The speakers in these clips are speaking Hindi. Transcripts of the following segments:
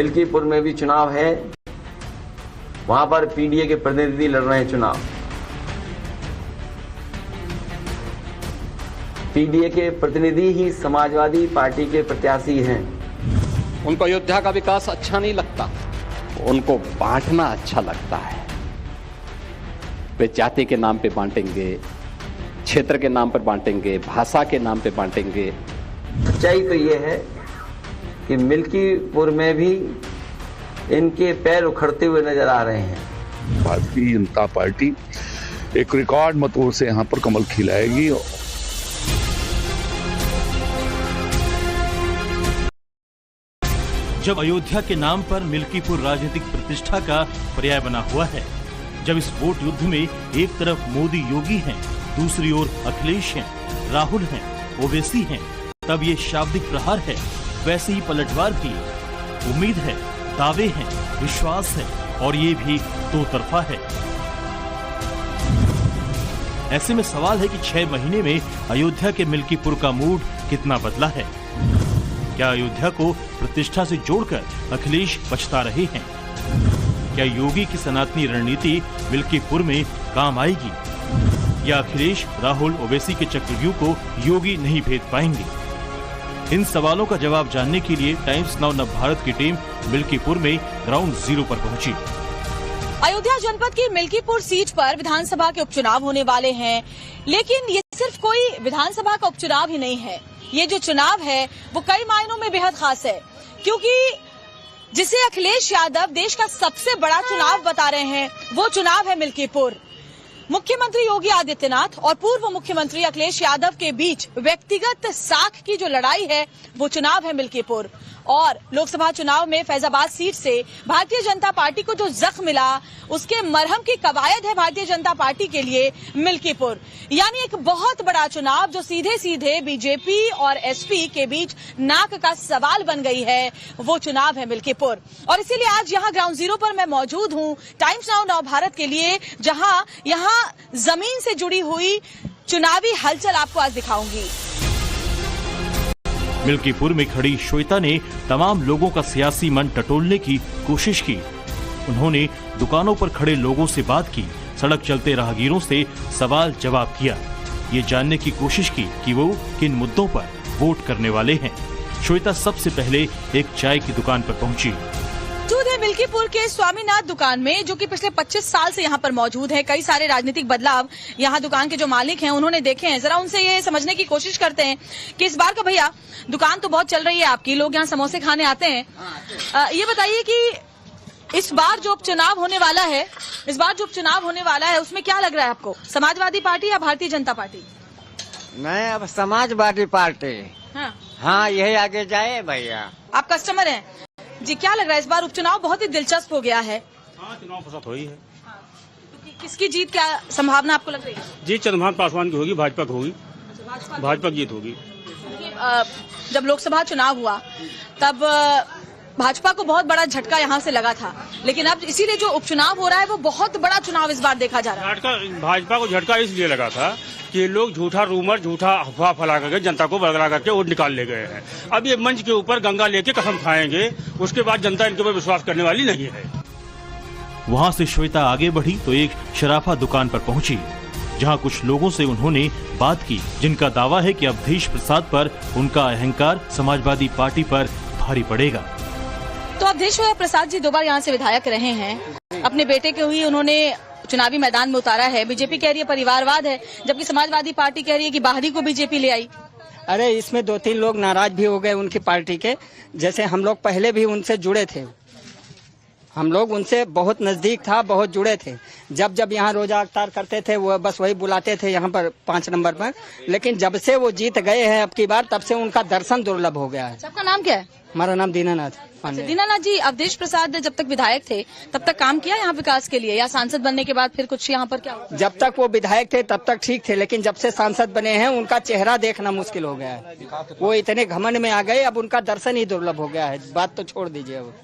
मिल्कीपुर में भी चुनाव है, वहां पर पीडीए के प्रतिनिधि लड़ रहे हैं चुनाव। पीडीए के प्रतिनिधि ही समाजवादी पार्टी के प्रत्याशी हैं। उनको अयोध्या का विकास अच्छा नहीं लगता, उनको बांटना अच्छा लगता है। वे जाति के नाम पे बांटेंगे, क्षेत्र के नाम पर बांटेंगे, भाषा के नाम पे बांटेंगे। सच्चाई तो ये है कि मिल्कीपुर में भी इनके पैर उखड़ते हुए नजर आ रहे हैं। भारतीय जनता पार्टी एक रिकॉर्ड मतों से यहाँ पर कमल खिलाएगी। जब अयोध्या के नाम पर मिल्कीपुर राजनीतिक प्रतिष्ठा का पर्याय बना हुआ है, जब इस वोट युद्ध में एक तरफ मोदी योगी हैं, दूसरी ओर अखिलेश हैं, राहुल हैं, ओवैसी हैं, तब ये शाब्दिक प्रहार है। वैसे ही पलटवार भी। उम्मीद है, दावे हैं, विश्वास है और ये भी दो तरफा है। ऐसे में सवाल है कि 6 महीने में अयोध्या के मिल्कीपुर का मूड कितना बदला है। क्या अयोध्या को प्रतिष्ठा से जोड़कर अखिलेश पछता रहे हैं? क्या योगी की सनातनी रणनीति मिल्कीपुर में काम आएगी, या अखिलेश, राहुल, ओवैसी के चक्रव्यूह को योगी नहीं भेद पाएंगे? इन सवालों का जवाब जानने के लिए टाइम्स नाउ नवभारत की टीम मिल्कीपुर में ग्राउंड जीरो पर पहुंची। अयोध्या जनपद की मिल्कीपुर सीट पर विधानसभा के उपचुनाव होने वाले हैं, लेकिन ये सिर्फ कोई विधानसभा का उपचुनाव ही नहीं है। ये जो चुनाव है वो कई मायनों में बेहद खास है, क्योंकि जिसे अखिलेश यादव देश का सबसे बड़ा चुनाव बता रहे हैं, वो चुनाव है मिल्कीपुर। मुख्यमंत्री योगी आदित्यनाथ और पूर्व मुख्यमंत्री अखिलेश यादव के बीच व्यक्तिगत साख की जो लड़ाई है, वो चुनाव है मिल्कीपुर। और लोकसभा चुनाव में फैजाबाद सीट से भारतीय जनता पार्टी को जो जख्म मिला, उसके मरहम की कवायद है भारतीय जनता पार्टी के लिए मिल्कीपुर। यानी एक बहुत बड़ा चुनाव जो सीधे सीधे बीजेपी और एसपी के बीच नाक का सवाल बन गई है, वो चुनाव है मिल्कीपुर। और इसीलिए आज यहाँ ग्राउंड जीरो पर मैं मौजूद हूँ टाइम्स नाउ नवभारत के लिए, जहाँ यहाँ जमीन से जुड़ी हुई चुनावी हलचल आपको आज दिखाऊंगी। मिल्कीपुर में खड़ी श्वेता ने तमाम लोगों का सियासी मन टटोलने की कोशिश की। उन्होंने दुकानों पर खड़े लोगों से बात की, सड़क चलते राहगीरों से सवाल जवाब किया, ये जानने की कोशिश की कि वो किन मुद्दों पर वोट करने वाले हैं। श्वेता सबसे पहले एक चाय की दुकान पर पहुंची। मौजूद है मिल्कीपुर के स्वामीनाथ दुकान में, जो कि पिछले 25 साल से यहाँ पर मौजूद है। कई सारे राजनीतिक बदलाव यहाँ दुकान के जो मालिक हैं उन्होंने देखे हैं। जरा उनसे ये समझने की कोशिश करते हैं कि इस बार का, भैया दुकान तो बहुत चल रही है आपकी, लोग यहाँ समोसे खाने आते हैं। ये बताइए कि इस बार जो उपचुनाव होने वाला है, उसमें क्या लग रहा है आपको, समाजवादी पार्टी या भारतीय जनता पार्टी? नहीं, अब समाजवादी पार्टी। हाँ, यही आगे जाए भैया। आप कस्टमर हैं जी, क्या लग रहा है इस बार उपचुनाव बहुत ही दिलचस्प हो गया है? हाँ, चुनाव फसाद हुई है। तो किसकी जीत क्या संभावना आपको लग रही है? जीत चंद्रभान पासवान की होगी, भाजपा की होगी। भाजपा की जीत होगी। जब लोकसभा चुनाव हुआ तब भाजपा को बहुत बड़ा झटका यहाँ से लगा था, लेकिन अब इसीलिए जो उपचुनाव हो रहा है वो बहुत बड़ा चुनाव इस बार देखा जा रहा है। भाजपा को झटका इसलिए लगा था कि लोग झूठा रूमर, झूठा अफवाह फैला करके जनता को बदला करके वोट निकाल ले गए हैं। अब ये मंच के ऊपर गंगा लेके कसम खाएंगे, उसके बाद जनता इनके ऊपर विश्वास करने वाली नहीं है। वहाँ से श्वेता आगे बढ़ी तो एक शराफा दुकान पर पहुंची, जहां कुछ लोगों से उन्होंने बात की, जिनका दावा है कि अवधेश प्रसाद पर उनका अहंकार समाजवादी पार्टी पर भारी पड़ेगा। तो अवधेश प्रसाद जी 2 बार यहाँ से विधायक रहे हैं, अपने बेटे को ही उन्होंने चुनावी मैदान में उतारा है। बीजेपी कह रही है परिवारवाद है, जबकि समाजवादी पार्टी कह रही है कि बाहरी को बीजेपी ले आई। अरे इसमें 2-3 लोग नाराज भी हो गए उनकी पार्टी के, जैसे हम लोग पहले भी उनसे जुड़े थे, हम लोग उनसे बहुत नजदीक था, बहुत जुड़े थे। जब यहाँ रोजा अफ्तार करते थे वो बस वही बुलाते थे यहाँ पर 5 नंबर पर, लेकिन जब से वो जीत गए हैं अब की बार, तब से उनका दर्शन दुर्लभ हो गया है। सबका नाम क्या है? हमारा नाम दीनानाथ। दीनानाथ जी, अवधेश प्रसाद जब तक विधायक थे तब तक काम किया यहाँ विकास के लिए, या सांसद बनने के बाद फिर कुछ यहाँ पर क्या हुआ? जब तक वो विधायक थे तब तक ठीक थे, लेकिन जब से सांसद बने हैं उनका चेहरा देखना मुश्किल हो गया है। वो इतने घमंड में आ गए, अब उनका दर्शन ही दुर्लभ हो गया है। बात तो छोड़ दीजिए अब।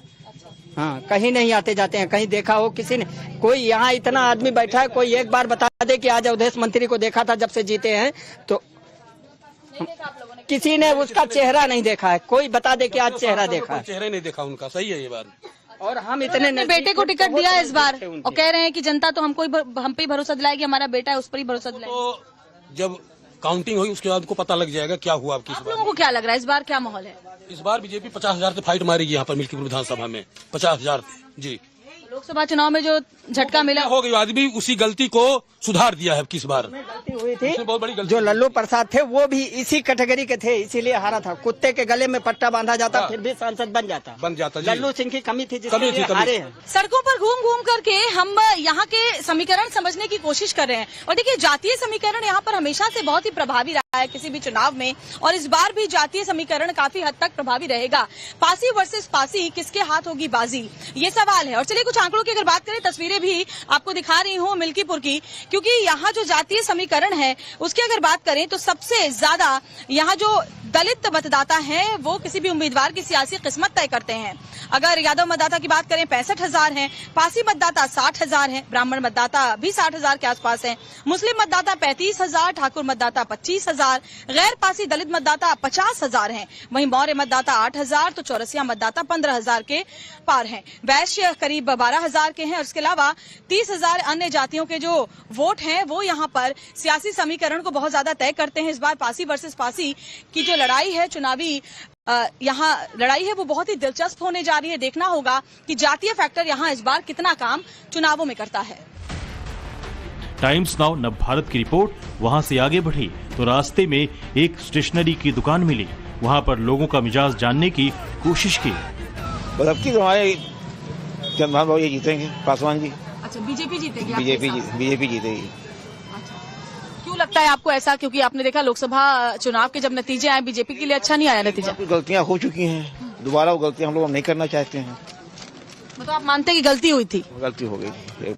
हाँ, कहीं नहीं आते जाते हैं। कहीं देखा हो किसी ने? कोई यहाँ इतना आदमी बैठा है, कोई एक बार बता दे कि आज अवधेश मंत्री को देखा था जब से जीते हैं? तो नहीं देखा आप लोगों ने? किसी ने उसका चेहरा नहीं देखा है। कोई बता दे कि आज चेहरा देखा है। चेहरा नहीं देखा उनका, सही है ये बात। और हम इतने अपने बेटे को टिकट दिया है इस बार और कह रहे हैं कि जनता तो हम पे ही भरोसा दिलाएगी, हमारा बेटा है उस पर ही भरोसा दिलाएगी। तो जब काउंटिंग हुई उसके बाद को पता लग जाएगा क्या हुआ आपकी। आप लोगों को क्या लग रहा है इस बार क्या माहौल है? इस बार बीजेपी 50,000 से फाइट मारेगी यहाँ पर मिल्कीपुर विधानसभा में, 50,000 जी। लोकसभा चुनाव में जो झटका मिला हो गई, आदमी उसी गलती को सुधार दिया है किस बार। गलती हुई थी, इसमें बहुत बड़ी गलती जो लल्लू प्रसाद थे वो भी इसी कैटेगरी के थे, इसीलिए हारा था। कुत्ते के गले में पट्टा बांधा जाता फिर भी सांसद बन जाता जी। लल्लू सिंह की कमी थी कमी जिसके थी। हारे हैं। सड़कों पर घूम घूम करके हम यहाँ के समीकरण समझने की कोशिश कर रहे हैं और देखिए जातीय समीकरण यहाँ पर हमेशा से बहुत ही प्रभावी रहा है किसी भी चुनाव में, और इस बार भी जातीय समीकरण काफी हद तक प्रभावी रहेगा। पासी वर्सेस पासी, किसके हाथ होगी बाजी, ये सवाल है। और चलिए कुछ आंकड़ों की अगर बात करें, तस्वीरें भी आपको दिखा रही हूँ मिल्कीपुर की, क्योंकि यहाँ जो जातीय समीकरण है उसकी अगर बात करें तो सबसे ज्यादा यहाँ जो दलित मतदाता हैं वो किसी भी उम्मीदवार की सियासी किस्मत तय करते हैं। अगर यादव मतदाता की बात करें 65,000 हैं, पासी मतदाता 60,000 हैं, ब्राह्मण मतदाता भी 60,000 के आसपास हैं, मुस्लिम मतदाता 35,000, ठाकुर मतदाता 25,000, गैर पासी दलित मतदाता 50,000 हैं, वहीं मौर्य मतदाता 8,000 तो चौरसिया मतदाता 15,000 के पार हैं, वैश्य करीब 12,000 के हैं और इसके अलावा 30,000 अन्य जातियों के जो वोट हैं वो यहाँ पर सियासी समीकरण को बहुत ज्यादा तय करते हैं। इस बार पासी वर्सेस पासी की जो लड़ाई है, चुनावी यहाँ लड़ाई है, वो बहुत ही दिलचस्प होने जा रही है। देखना होगा कि जातीय फैक्टर यहाँ इस बार कितना काम चुनावों में करता है। टाइम्स नाउ नव भारत की रिपोर्ट। वहां से आगे बढ़ी तो रास्ते में एक स्टेशनरी की दुकान मिली, वहां पर लोगों का मिजाज जानने की कोशिश की। अब की हमारे चंद्रभान बाबू ये जीतेंगे, पासवान जी। अच्छा, बीजेपी जीतेगी? बीजेपी जीतेगी। क्यों लगता है आपको ऐसा? क्योंकि आपने देखा लोकसभा चुनाव के जब नतीजे आए बीजेपी के लिए अच्छा नहीं आया नतीजा। गलतियां हो चुकी हैं, दोबारा वो गलतियां हम लोग नहीं करना चाहते हैं। मतलब आप मानते हैं कि गलती हुई थी? गलती हो गई।